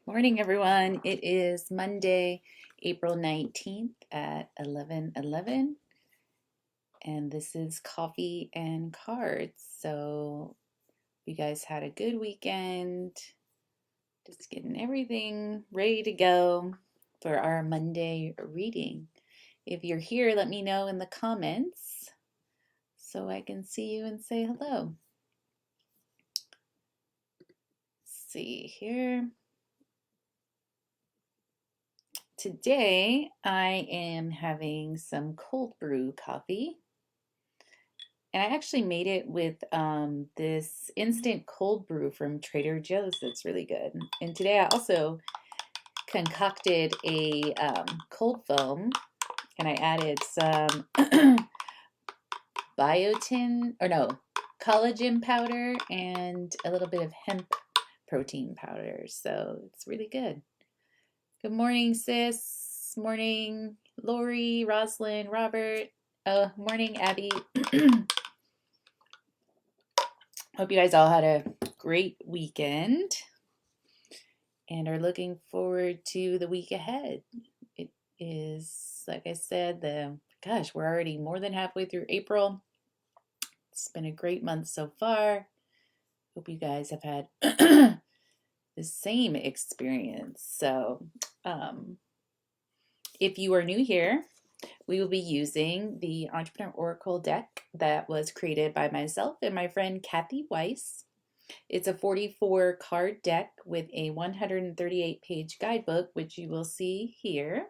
Morning, everyone. It is Monday, April 19th at 11:11, and this is Coffee and Cards. So, you guys had a good weekend, just getting everything ready to go for our Monday reading. If you're here, let me know in the comments so I can see you and say hello. Let's see here. Today, I am having some cold brew coffee. And I actually made it with this instant cold brew from Trader Joe's that's really good. And today I also concocted a cold foam, and I added some collagen powder and a little bit of hemp protein powder. So it's really good. Good morning, sis. Morning, Lori, Roslyn, Robert. Morning, Abby. Hope you guys all had a great weekend and are looking forward to the week ahead. It is, like I said, we're already more than halfway through April. It's been a great month so far. Hope you guys have had the same experience. So, if you are new here, we will be using the Entrepreneur Oracle deck that was created by myself and my friend Kathy Weiss. It's a 44 card deck with a 138 page guidebook, which you will see here.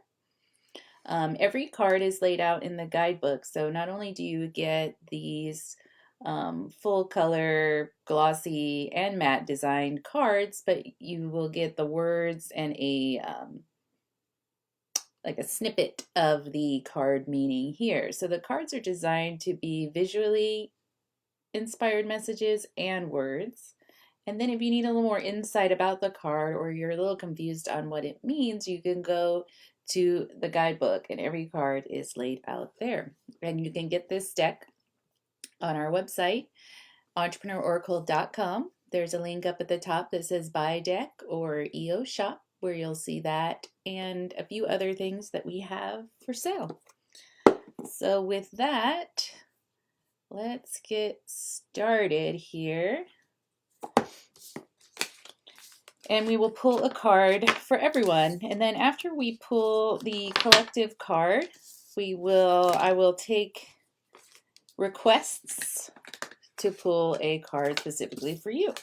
Every card is laid out in the guidebook, so not only do you get these full color, glossy, and matte designed cards, but you will get the words and like a snippet of the card meaning here. So the cards are designed to be visually inspired messages and words. And then if you need a little more insight about the card or you're a little confused on what it means, you can go to the guidebook, and every card is laid out there. And you can get this deck on our website, entrepreneuraoracle.com. There's a link up at the top that says buy deck or EO shop, where you'll see that and a few other things that we have for sale. So with that, let's get started here. And we will pull a card for everyone. And then after we pull the collective card, I will take requests to pull a card specifically for you.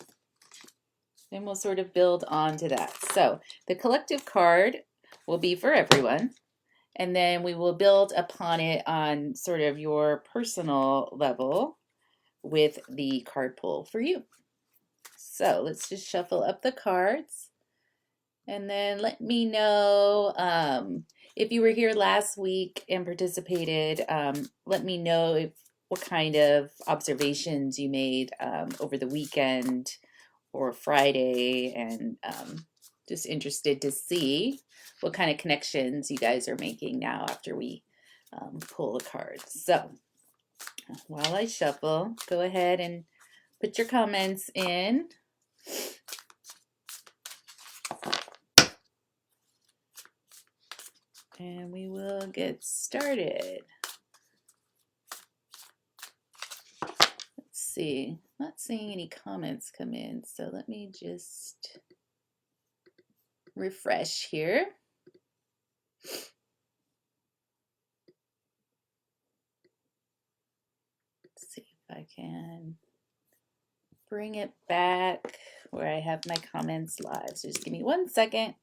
Then we'll sort of build on to that. So the collective card will be for everyone. And then we will build upon it on sort of your personal level with the card pull for you. So let's just shuffle up the cards. And then let me know if you were here last week and participated. Let me know what kind of observations you made over the weekend or Friday, and just interested to see what kind of connections you guys are making now after we pull the cards. So while I shuffle, go ahead and put your comments in. And we will get started. Let's see. Not seeing any comments come in, so let me just refresh here. Let's see if I can bring it back where I have my comments live. So just give me 1 second.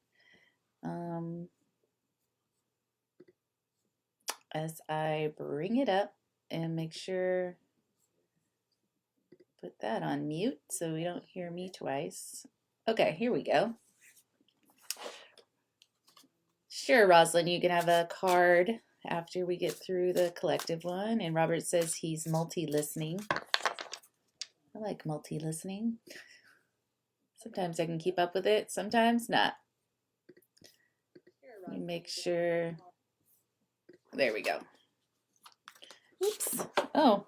As I bring it up and make sure, put that on mute so we don't hear me twice. Okay, here we go. Sure, Rosalind, you can have a card after we get through the collective one. And Robert says he's multi-listening. I like multi-listening. Sometimes I can keep up with it, sometimes not. Let me make sure. There we go. Oops. Oh,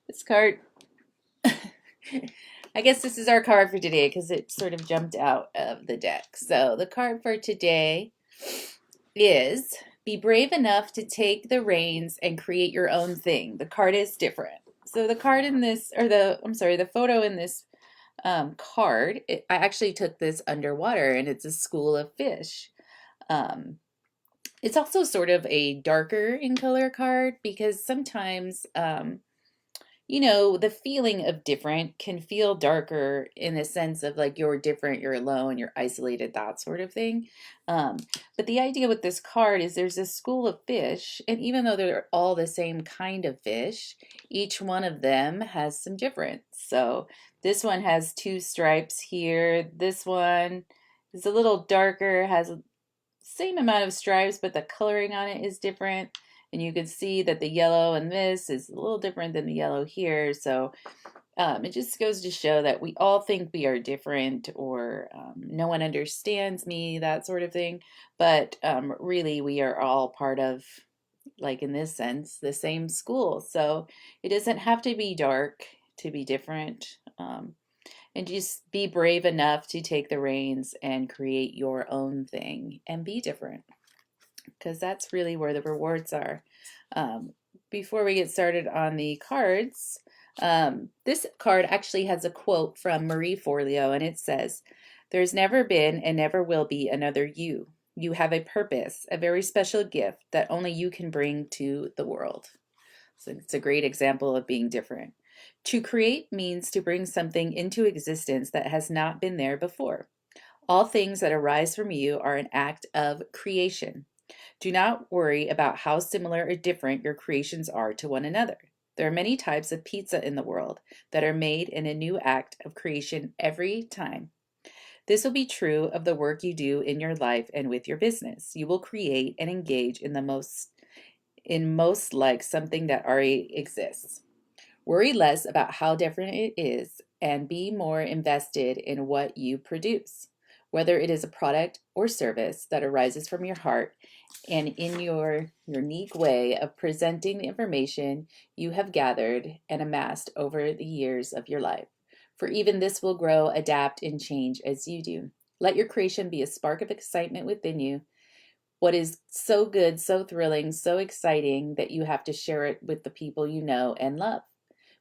this card. I guess this is our card for today because it sort of jumped out of the deck. So the card for today is be brave enough to take the reins and create your own thing. The card is different. So the card in this, or the photo in this card, I actually took this underwater and it's a school of fish. Um, it's also sort of a darker in color card because sometimes the feeling of different can feel darker in a sense of like you're different, you're alone, you're isolated, that sort of thing. Um, but the idea with this card is there's a school of fish, and even though they're all the same kind of fish, each one of them has some difference. So this one has two stripes here. This one is a little darker, has the same amount of stripes, but the coloring on it is different. And you can see that the yellow in this is a little different than the yellow here. So it just goes to show that we all think we are different, or no one understands me, that sort of thing. But really, we are all part of, like in this sense, the same school. So it doesn't have to be dark to be different. And just be brave enough to take the reins and create your own thing and be different, because that's really where the rewards are. Before we get started on the cards, this card actually has a quote from Marie Forleo, and it says, "There's never been and never will be another you. You have a purpose, a very special gift that only you can bring to the world." So it's a great example of being different. To create means to bring something into existence that has not been there before. All things that arise from you are an act of creation. Do not worry about how similar or different your creations are to one another. There are many types of pizza in the world that are made in a new act of creation every time. This will be true of the work you do in your life and with your business. You will create and engage in most like something that already exists. Worry less about how different it is and be more invested in what you produce, whether it is a product or service that arises from your heart and in your unique way of presenting the information you have gathered and amassed over the years of your life. For even this will grow, adapt, and change as you do. Let your creation be a spark of excitement within you. What is so good, so thrilling, so exciting that you have to share it with the people you know and love.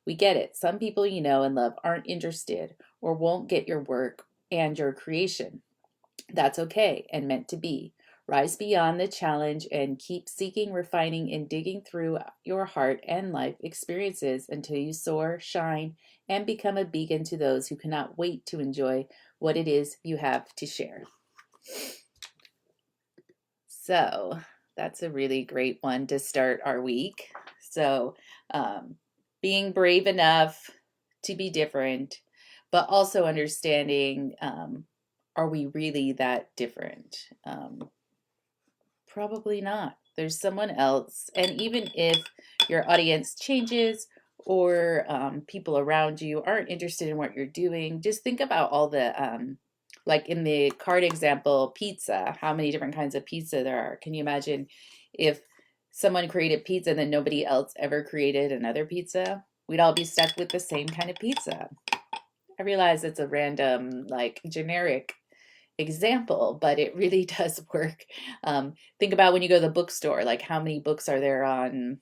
We get it. Some people you know and love aren't interested or won't get your work and your creation. That's okay and meant to be. Rise beyond the challenge and keep seeking, refining, and digging through your heart and life experiences until you soar, shine, and become a beacon to those who cannot wait to enjoy what it is you have to share. So that's a really great one to start our week. So being brave enough to be different, but also understanding, are we really that different? Probably not. There's someone else. And even if your audience changes or people around you aren't interested in what you're doing, just think about all the, like in the card example, pizza, how many different kinds of pizza there are. Can you imagine if someone created pizza and then nobody else ever created another pizza? We'd all be stuck with the same kind of pizza. I realize it's a random, like generic example, but it really does work. Think about when you go to the bookstore, like how many books are there on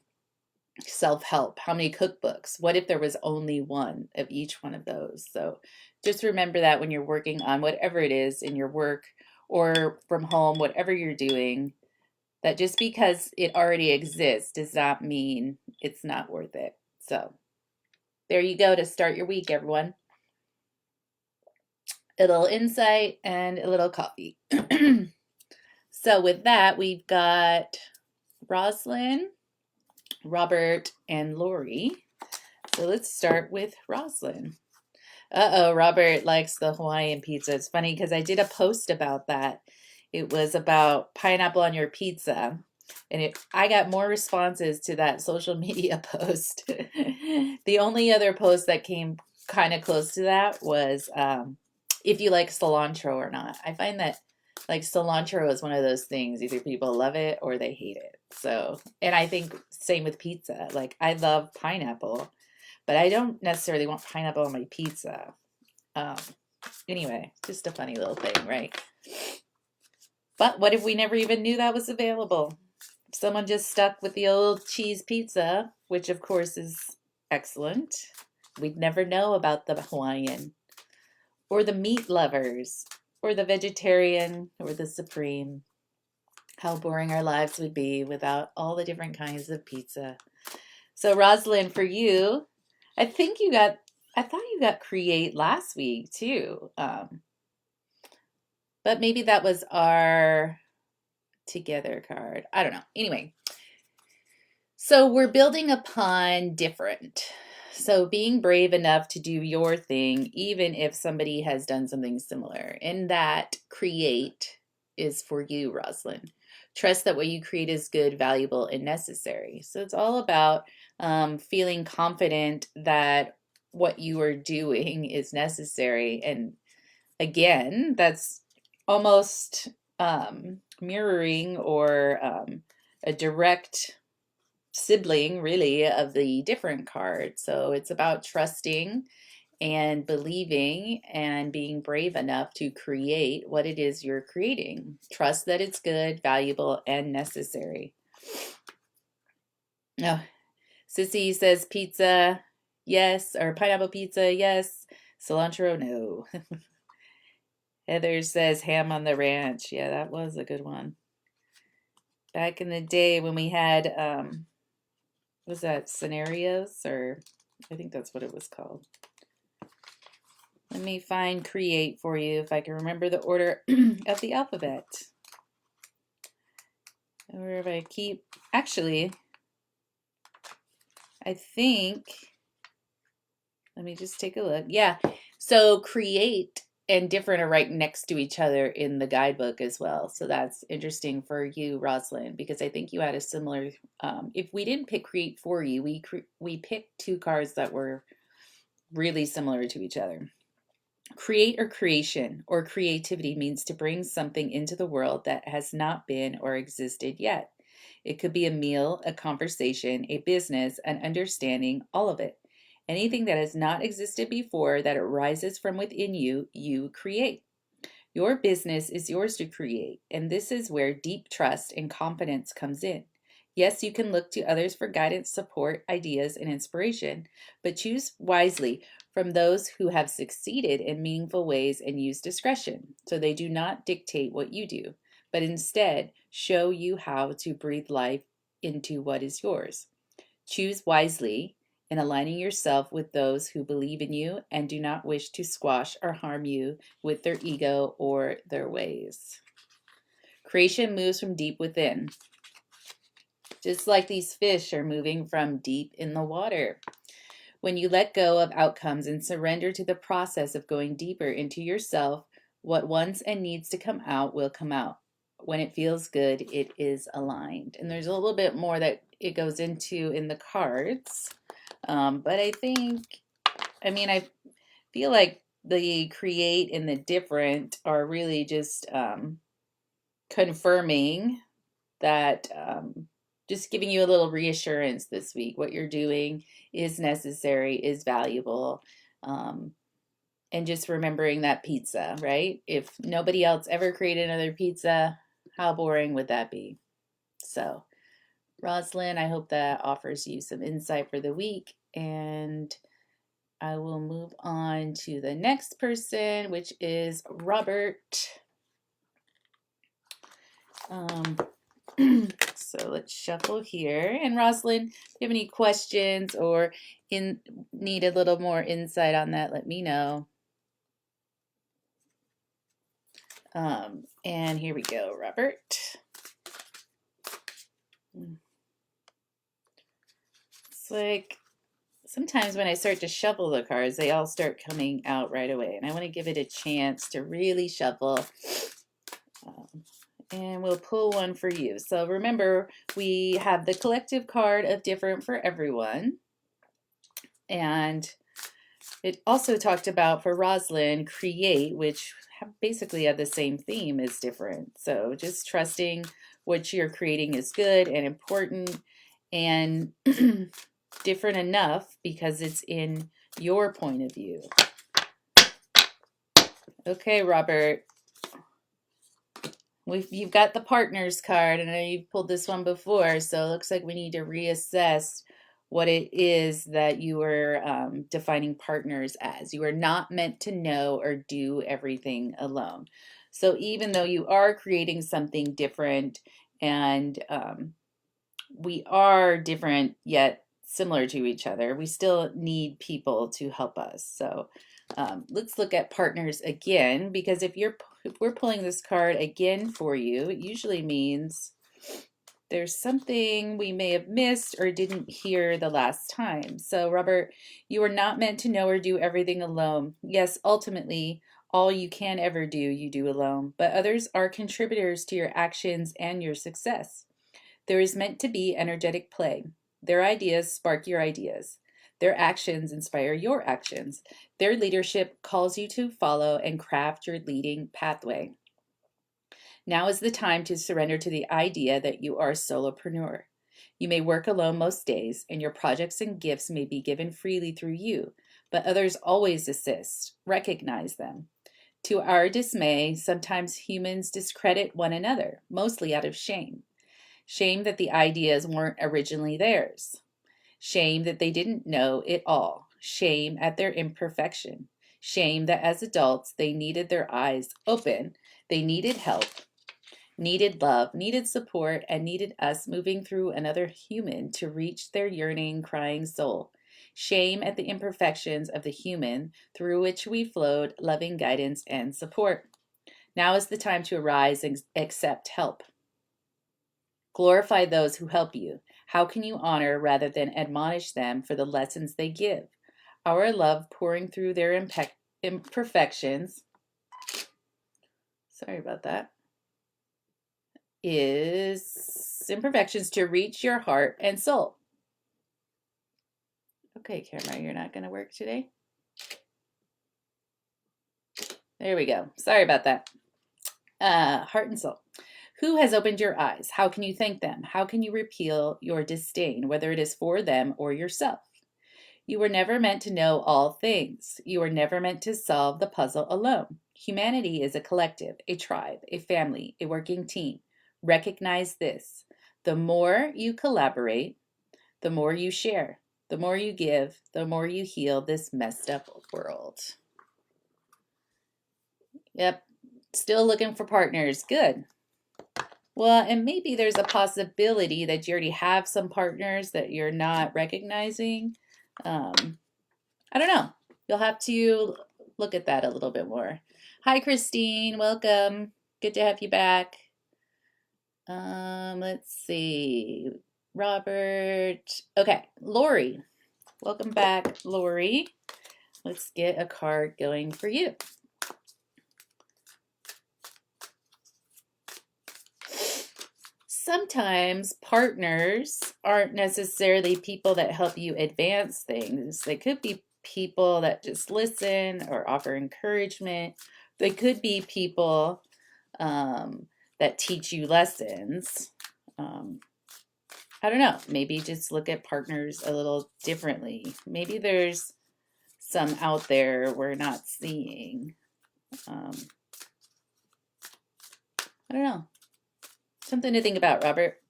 self-help? How many cookbooks? What if there was only one of each one of those? So just remember that when you're working on whatever it is in your work or from home, whatever you're doing, that just because it already exists does not mean it's not worth it. So there you go to start your week, everyone. A little insight and a little coffee. So with that, we've got Roslyn, Robert, and Lori. So let's start with Roslyn. Robert likes the Hawaiian pizza. It's funny because I did a post about that. It was about pineapple on your pizza. And I got more responses to that social media post. The only other post that came kind of close to that was if you like cilantro or not. I find that like cilantro is one of those things, either people love it or they hate it. So, and I think same with pizza. Like I love pineapple, but I don't necessarily want pineapple on my pizza. Um, anyway, just a funny little thing, right? But what if we never even knew that was available? If someone just stuck with the old cheese pizza, which of course is excellent, we'd never know about the Hawaiian, or the meat lovers, or the vegetarian, or the supreme. How boring our lives would be without all the different kinds of pizza. So, Rosalind, for you, I thought you got create last week too. But maybe that was our together card. I don't know. Anyway, so we're building upon different. So being brave enough to do your thing, even if somebody has done something similar. And that create is for you, Rosalind. Trust that what you create is good, valuable, and necessary. So it's all about feeling confident that what you are doing is necessary. And again, that's almost mirroring or a direct sibling, really, of the different card. So it's about trusting and believing and being brave enough to create what it is you're creating. Trust that it's good, valuable, and necessary. Oh, Sissy says pizza, yes, or pineapple pizza, yes. Cilantro, no. Heather says ham on the ranch. Yeah, that was a good one. Back in the day when we had, was that scenarios, or I think that's what it was called. Let me find create for you if I can remember the order of the alphabet. Or if I keep, actually, I think, let me just take a look. Yeah, so create and different are right next to each other in the guidebook as well. So that's interesting for you, Rosalind, because I think you had a similar, if we didn't pick create for you, we picked two cards that were really similar to each other. Create or creation or creativity means to bring something into the world that has not been or existed yet. It could be a meal, a conversation, a business, an understanding, all of it. Anything that has not existed before that arises from within you, you create. Your business is yours to create, and this is where deep trust and confidence comes in. Yes, you can look to others for guidance, support, ideas, and inspiration, but choose wisely from those who have succeeded in meaningful ways and use discretion, so they do not dictate what you do, but instead show you how to breathe life into what is yours. Choose wisely in aligning yourself with those who believe in you and do not wish to squash or harm you with their ego or their ways. Creation moves from deep within, just like these fish are moving from deep in the water. When you let go of outcomes and surrender to the process of going deeper into yourself, what wants and needs to come out will come out. When it feels good, it is aligned. And there's a little bit more that it goes into in the cards. But I feel like the create and the different are really just confirming that, just giving you a little reassurance this week. What you're doing is necessary, is valuable. And just remembering that pizza, right? If nobody else ever created another pizza, how boring would that be? So, Rosalind, I hope that offers you some insight for the week. And I will move on to the next person, which is Robert. So let's shuffle here. And Rosalind, if you have any questions or need a little more insight on that, let me know. And here we go, Robert. It's like sometimes when I start to shuffle the cards, they all start coming out right away. And I want to give it a chance to really shuffle. And we'll pull one for you. So remember, we have the collective card of different for everyone. And it also talked about for Rosalind, create, which basically have the same theme as different. So just trusting what you're creating is good and important and different enough because it's in your point of view. Okay, Robert. You've got the partners card, and I know you've pulled this one before, so it looks like we need to reassess what it is that you are defining partners as. You are not meant to know or do everything alone. So even though you are creating something different and we are different yet similar to each other, we still need people to help us. So let's look at partners again, because if we're pulling this card again for you, it usually means there's something we may have missed or didn't hear the last time. So Robert, you are not meant to know or do everything alone. Yes, ultimately, all you can ever do, you do alone, but others are contributors to your actions and your success. There is meant to be energetic play. Their ideas spark your ideas. Their actions inspire your actions. Their leadership calls you to follow and craft your leading pathway. Now is the time to surrender to the idea that you are a solopreneur. You may work alone most days, and your projects and gifts may be given freely through you, but others always assist. Recognize them. To our dismay, sometimes humans discredit one another, mostly out of shame. Shame that the ideas weren't originally theirs. Shame that they didn't know it all. Shame at their imperfection. Shame that as adults they needed their eyes open. They needed help, needed love, needed support, and needed us moving through another human to reach their yearning, crying soul. Shame at the imperfections of the human through which we flowed loving guidance and support. Now is the time to arise and accept help. Glorify those who help you. How can you honor rather than admonish them for the lessons they give? Our love pouring through their imperfections, sorry about that, is imperfections to reach your heart and soul. Okay, camera, you're not going to work today? There we go. Sorry about that. Heart and soul. Who has opened your eyes? How can you thank them? How can you repel your disdain, whether it is for them or yourself? You were never meant to know all things. You were never meant to solve the puzzle alone. Humanity is a collective, a tribe, a family, a working team. Recognize this. The more you collaborate, the more you share, the more you give, the more you heal this messed up world. Yep, still looking for partners. Good. Well, and maybe there's a possibility that you already have some partners that you're not recognizing. I don't know. You'll have to look at that a little bit more. Hi, Christine. Welcome. Good to have you back. Let's see. Robert. Okay, Lori. Welcome back, Lori. Let's get a card going for you. Sometimes partners aren't necessarily people that help you advance things. They could be people that just listen or offer encouragement. They could be people that teach you lessons. I don't know. Maybe just look at partners a little differently. Maybe there's some out there we're not seeing. I don't know. Something to think about, Robert.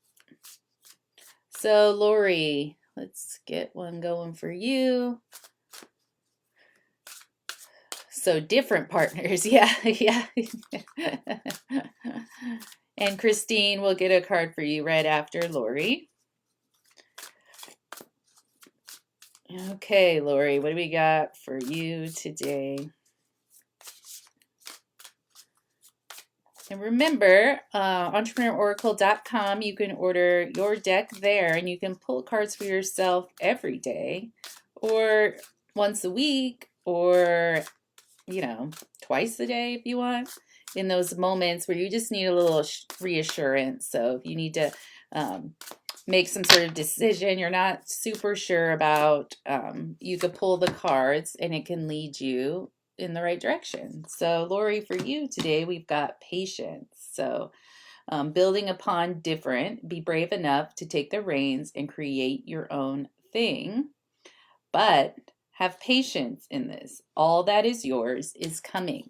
So, Lori, let's get one going for you. So, different partners. Yeah, yeah. And Christine will get a card for you right after Lori. Okay, Lori, what do we got for you today? And remember, entrepreneuraoracle.com, you can order your deck there and you can pull cards for yourself every day or once a week or, twice a day if you want, in those moments where you just need a little reassurance. So if you need to make some sort of decision you're not super sure about, you could pull the cards and it can lead you in the right direction. So Lori, for you today, we've got patience. So building upon different, be brave enough to take the reins and create your own thing, but have patience in this. All that is yours is coming.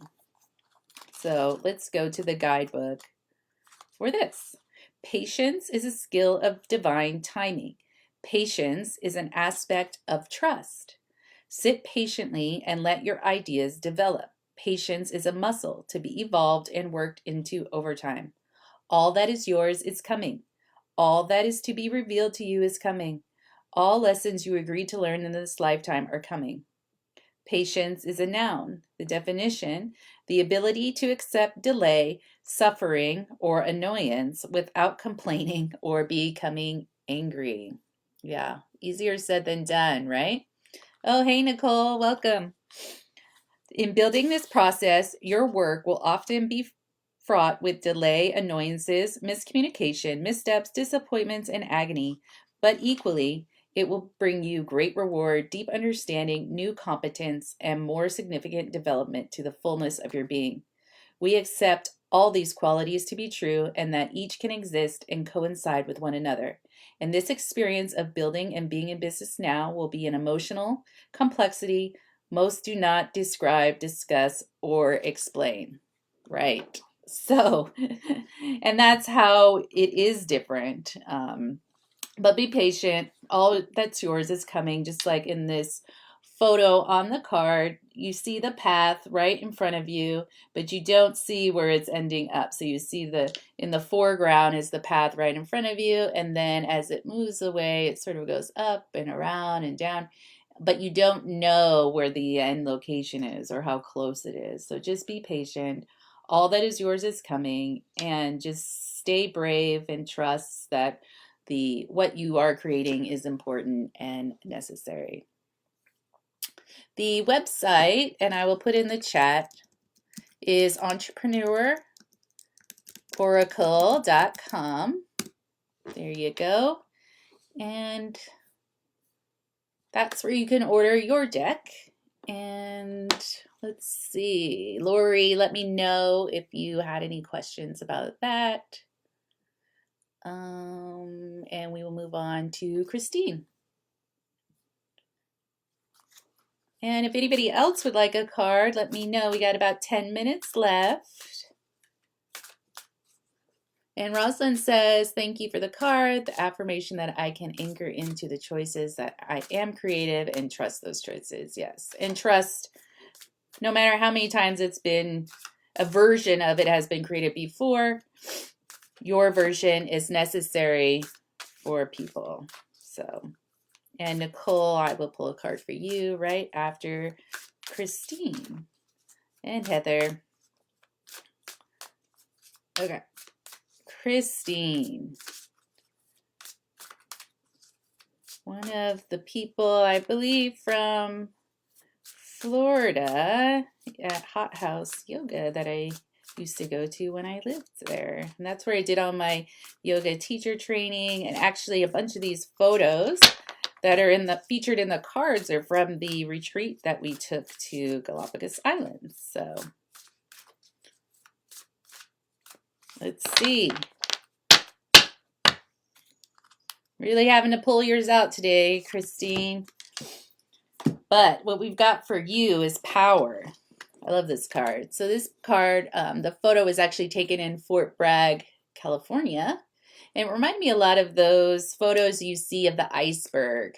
So let's go to the guidebook for this. Patience is a skill of divine timing. Patience is an aspect of trust. Sit patiently and let your ideas develop. Patience is a muscle to be evolved and worked into over time. All that is yours is coming. All that is to be revealed to you is coming. All lessons you agreed to learn in this lifetime are coming. Patience is a noun. The definition, the ability to accept delay, suffering, or annoyance without complaining or becoming angry. Yeah, easier said than done, right? Oh, hey, Nicole, welcome. In building this process, your work will often be fraught with delay, annoyances, miscommunication, missteps, disappointments, and agony, but equally, it will bring you great reward, deep understanding, new competence, and more significant development to the fullness of your being. We accept all these qualities to be true and that each can exist and coincide with one another. And this experience of building and being in business now will be an emotional complexity most do not describe, discuss, or explain. Right. So, and that's how it is different. But be patient. All that's yours is coming, just like in this photo on the card. You see the path right in front of you, but you don't see where it's ending up. So you see in the foreground is the path right in front of you, and then as it moves away, it sort of goes up and around and down, but you don't know where the end location is or how close it is. So just be patient. All that is yours is coming, and just stay brave and trust that what you are creating is important and necessary. The website, and I will put in the chat, is entrepreneuraoracle.com. There you go. And that's where you can order your deck. And let's see, Lori, let me know if you had any questions about that. And we will move on to Christine. And if anybody else would like a card, let me know. We got about 10 minutes left. And Rosalind says, thank you for the card, the affirmation that I can anchor into the choices, that I am creative and trust those choices. Yes. And trust, no matter how many times it's been, a version of it has been created before, your version is necessary for people. So, and Nicole, I will pull a card for you right after Christine and Heather. Okay. Christine, one of the people, I believe, from Florida at Hot House Yoga that I used to go to when I lived there. And that's where I did all my yoga teacher training. And actually, a bunch of these photos that are featured in the cards are from the retreat that we took to Galapagos Islands. So let's see. Really having to pull yours out today, Christine. But what we've got for you is power. I love this card. So this card, the photo was actually taken in Fort Bragg, California. And it reminded me a lot of those photos you see of the iceberg.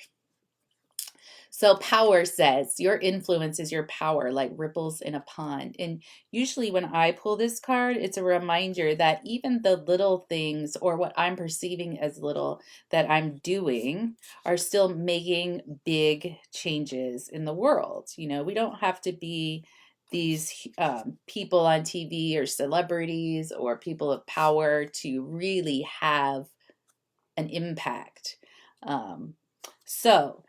So power says your influence is your power, like ripples in a pond. And usually when I pull this card, it's a reminder that even the little things, or what I'm perceiving as little, that I'm doing are still making big changes in the world. You know, we don't have to be these people on TV or celebrities or people of power to really have an impact. So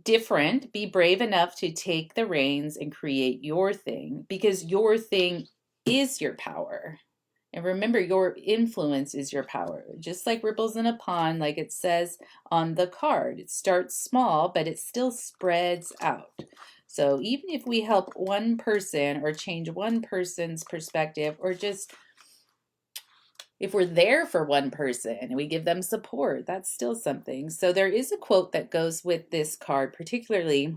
different, be brave enough to take the reins and create your thing, because your thing is your power. And remember, your influence is your power. Just like ripples in a pond, like it says on the card, it starts small, but it still spreads out. So even if we help one person or change one person's perspective, or just if we're there for one person and we give them support, that's still something. So there is a quote that goes with this card, particularly: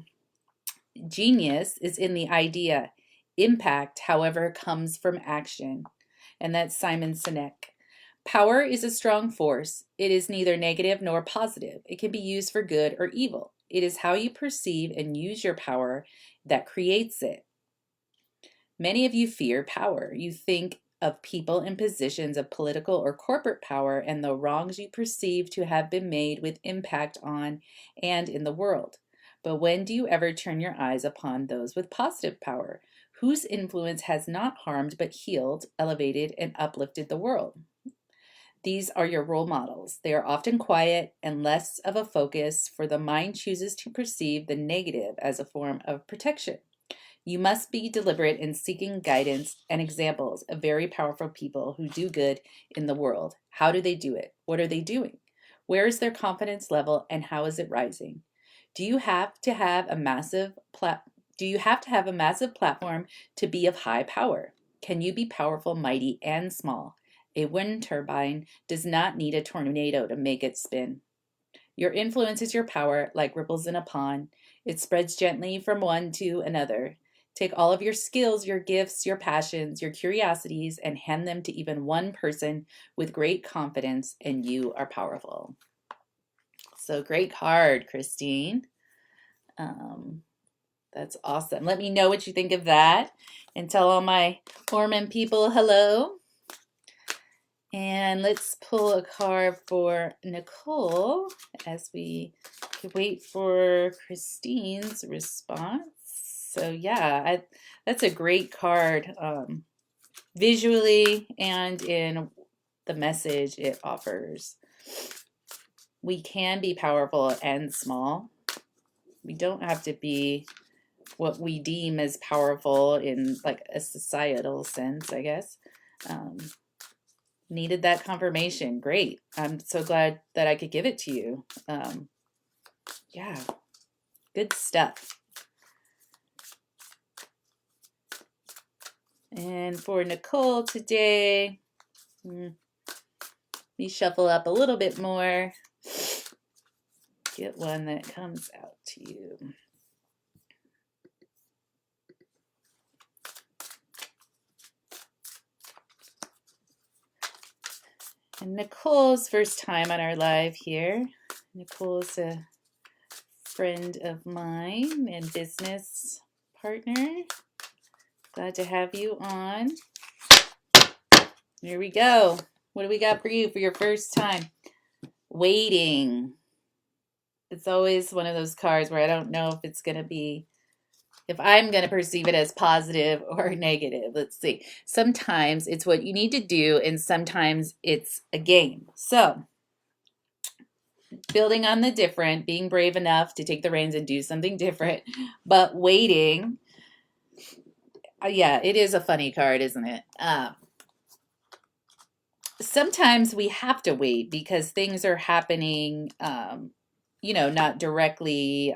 genius is in the idea. Impact, however, comes from action. And that's Simon Sinek. Power is a strong force. It is neither negative nor positive. It can be used for good or evil. It is how you perceive and use your power that creates it. Many of you fear power. You think of people in positions of political or corporate power and the wrongs you perceive to have been made with impact on and in the world. But when do you ever turn your eyes upon those with positive power, whose influence has not harmed but healed, elevated, and uplifted the world? These are your role models. They are often quiet and less of a focus, for the mind chooses to perceive the negative as a form of protection. You must be deliberate in seeking guidance and examples of very powerful people who do good in the world. How do they do it? What are they doing? Where is their confidence level and how is it rising? Do you have to have a massive platform to be of high power? Can you be powerful, mighty, and small? A wind turbine does not need a tornado to make it spin. Your influence is your power, like ripples in a pond. It spreads gently from one to another. Take all of your skills, your gifts, your passions, your curiosities, and hand them to even one person with great confidence, and you are powerful. So great card, Christine. That's awesome. Let me know what you think of that, and tell all my Orman people hello. And let's pull a card for Nicole as we wait for Christine's response. So yeah, that's a great card, visually and in the message it offers. We can be powerful and small. We don't have to be what we deem as powerful in like a societal sense, I guess. Needed that confirmation. Great. I'm so glad that I could give it to you. Yeah, good stuff. And for Nicole today, let me shuffle up a little bit more. Get one that comes out to you. And Nicole's first time on our live here. Nicole's a friend of mine and business partner. Glad to have you on. Here we go. What do we got for you for your first time? Waiting. It's always one of those cards where I don't know if it's going to be, if I'm going to perceive it as positive or negative. Let's see. Sometimes it's what you need to do, and sometimes it's a game. So, building on the different, being brave enough to take the reins and do something different, but waiting. Yeah, it is a funny card, isn't it? Sometimes we have to wait because things are happening, not directly.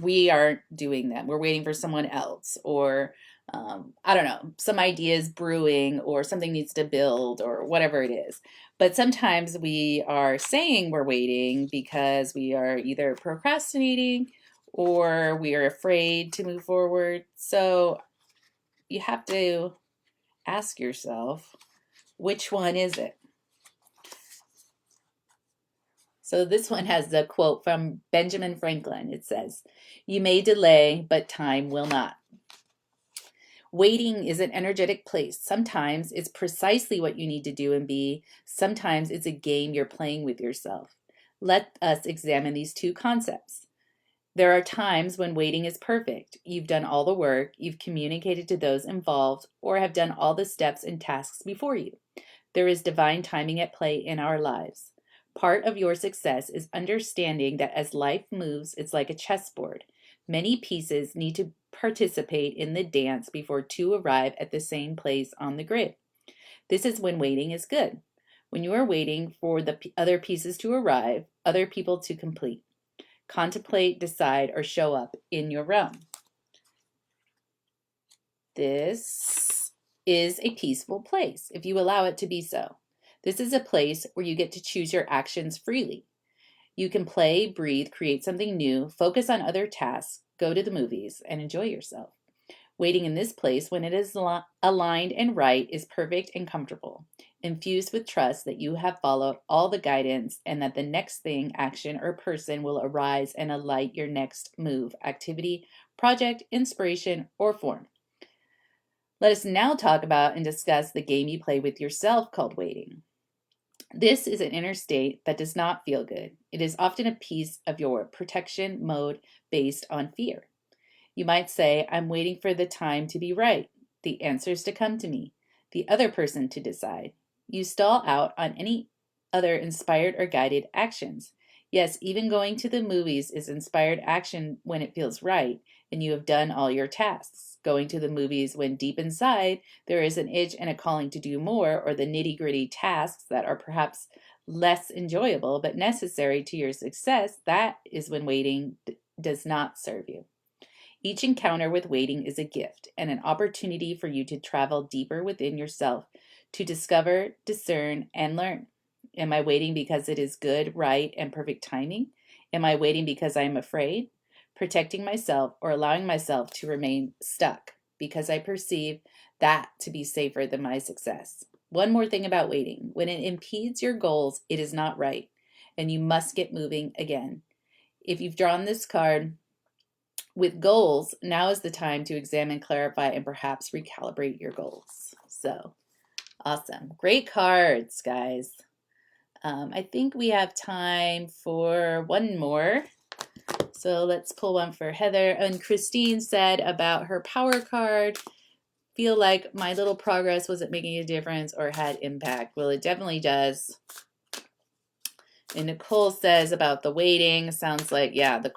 We aren't doing them. We're waiting for someone else, or I don't know, some ideas brewing, or something needs to build, or whatever it is. But sometimes we are saying we're waiting because we are either procrastinating or we are afraid to move forward. So you have to ask yourself, which one is it? So this one has a quote from Benjamin Franklin. It says, "You may delay, but time will not." Waiting is an energetic place. Sometimes it's precisely what you need to do and be. Sometimes it's a game you're playing with yourself. Let us examine these two concepts. There are times when waiting is perfect. You've done all the work, you've communicated to those involved, or have done all the steps and tasks before you. There is divine timing at play in our lives. Part of your success is understanding that as life moves, it's like a chessboard. Many pieces need to participate in the dance before two arrive at the same place on the grid. This is when waiting is good. When you are waiting for the other pieces to arrive, other people to complete. Contemplate, decide, or show up in your realm. This is a peaceful place if you allow it to be so. This is a place where you get to choose your actions freely. You can play, breathe, create something new, focus on other tasks, go to the movies, and enjoy yourself. Waiting in this place, when it is aligned and right, is perfect and comfortable, infused with trust that you have followed all the guidance and that the next thing, action, or person will arise and alight your next move, activity, project, inspiration, or form. Let us now talk about and discuss the game you play with yourself called waiting. This is an inner state that does not feel good. It is often a piece of your protection mode based on fear. You might say, I'm waiting for the time to be right, the answers to come to me, the other person to decide. You stall out on any other inspired or guided actions. Yes, even going to the movies is inspired action when it feels right and you have done all your tasks. Going to the movies when deep inside there is an itch and a calling to do more, or the nitty-gritty tasks that are perhaps less enjoyable but necessary to your success, that is when waiting does not serve you. Each encounter with waiting is a gift and an opportunity for you to travel deeper within yourself, to discover, discern, and learn. Am I waiting because it is good, right, and perfect timing? Am I waiting because I am afraid, protecting myself, or allowing myself to remain stuck because I perceive that to be safer than my success? One more thing about waiting. When it impedes your goals, it is not right, and you must get moving again. If you've drawn this card with goals, now is the time to examine, clarify, and perhaps recalibrate your goals. So, awesome. Great cards, guys. I think we have time for one more. So let's pull one for Heather. And Christine said about her power card, feel like my little progress wasn't making a difference or had impact. Well, it definitely does. And Nicole says about the waiting, sounds like, yeah, the